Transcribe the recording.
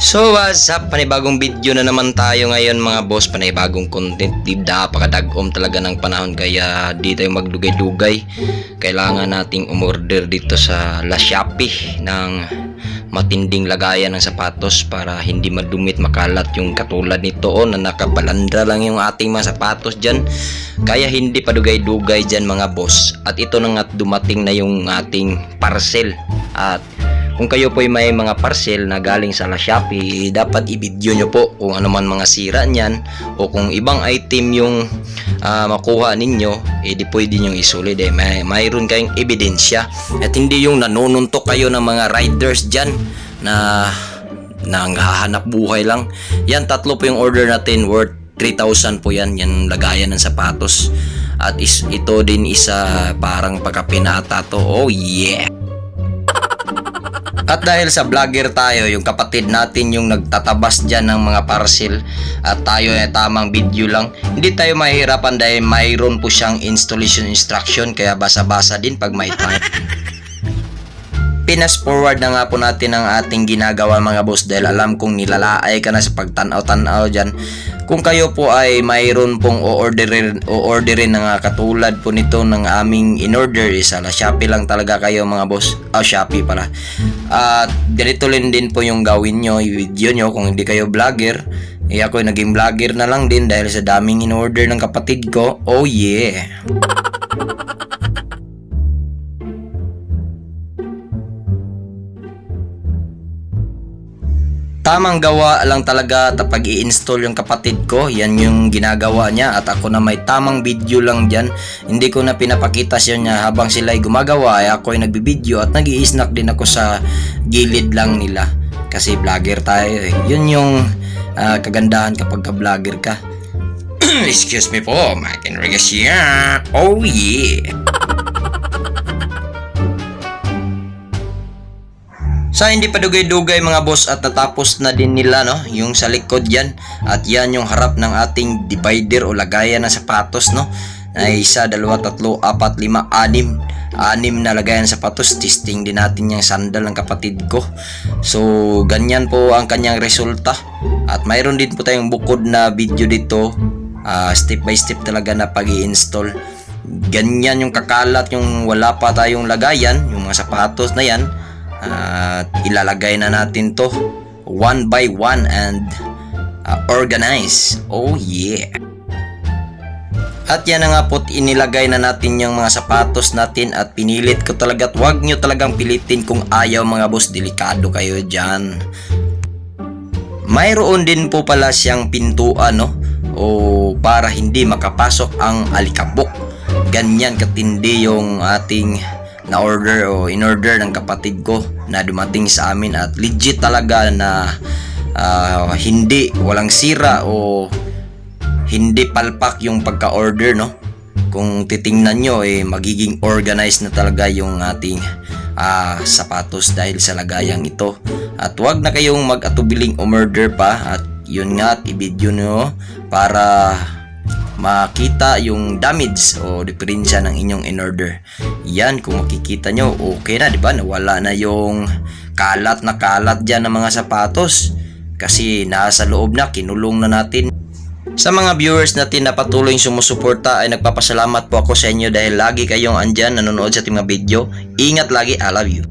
So what's up, panibagong video na naman tayo ngayon mga boss, panibagong content. Napakadagom talaga ng panahon kaya di tayo magdugay-dugay. Kailangan nating umorder dito sa La Shopee ng matinding lagayan ng sapatos para hindi madumit makalat yung katulad nito na nakabalandra lang yung ating mga sapatos dyan. Kaya hindi pa dugay-dugay dyan mga boss. At ito na nga dumating na yung ating parcel. At kung kayo po ay may mga parcel na galing sa La Shopee, dapat i-video nyo po kung ano man mga sira niyan o kung ibang item yung makuha ninyo, di pwede nyo isulit mayroon kayong ebidensya at hindi yung nanununtok kayo ng mga riders dyan na nanghahanap buhay lang. Yan, tatlo po yung order natin, worth 3,000 po yan lagayan ng sapatos. At ito din isa parang pagkapinata to. Oh yeah! At dahil sa vlogger tayo, yung kapatid natin yung nagtatabas dyan ng mga parcel at tayo ay tamang video lang, hindi tayo mahihirapan dahil mayroon po siyang installation instruction kaya basa-basa din pag may time. Pinas forward na nga po natin ang ating ginagawa mga boss dahil alam kong nilalaay ka na sa pagtanaw-tanaw dyan. Kung kayo po ay mayroon pong o-orderin na katulad po nito ng aming in-order, sa La Shopee lang talaga kayo mga boss. Shopee pala. At ganito din po yung gawin nyo, i-video nyo kung hindi kayo vlogger. Ako naging vlogger na lang din dahil sa daming in-order ng kapatid ko. Oh yeah! Tamang gawa lang talaga pag i-install yung kapatid ko. Yan yung ginagawa niya at ako na may tamang video lang dyan. Hindi ko na pinapakita siya niya habang sila ay gumagawa. Ako ay nagbibideo at nag-i-snack din ako sa gilid lang nila. Kasi vlogger tayo eh. Yun yung kagandahan kapag ka-vlogger ka. Excuse me po, Mike Enriquez yan. Oh yeah! Sa hindi pa dugay-dugay mga boss at natapos na din nila yung sa likod yan. At yan yung harap ng ating divider o lagayan ng sapatos na 1, 2, 3, 4, 5, 6 na lagayan ng sapatos. Testing din natin yung sandal ng kapatid ko. So ganyan po ang kanyang resulta. At mayroon din po tayong bukod na video dito, step by step talaga na pag-i-install. Ganyan yung kakalat yung wala pa tayong lagayan, yung mga sapatos na yan. At ilalagay na natin to one by one and organize. Oh yeah! At yan na nga po, inilagay na natin yung mga sapatos natin at pinilit ko talaga at huwag nyo talagang pilitin kung ayaw mga boss, delikado kayo dyan. Mayroon din po pala siyang pintuan o para hindi makapasok ang alikabok. Ganyan katindi yung ating na order o in order ng kapatid ko na dumating sa amin at legit talaga na hindi walang sira o hindi palpak yung pagka-order kung titingnan nyo magiging organized na talaga yung ating sapatos dahil sa lagayang ito. At wag na kayong mag-atubiling umorder pa at yun nga at i-video nyo para makita yung damage o diferensya ng inyong in-order. Yan, kung makikita nyo, okay na, diba? Nawala na yung kalat na kalat dyan ng mga sapatos kasi nasa loob na, kinulong na natin. Sa mga viewers natin na patuloy sumusuporta ay nagpapasalamat po ako sa inyo dahil lagi kayong andyan nanonood sa ating mga video. Ingat lagi, I love you.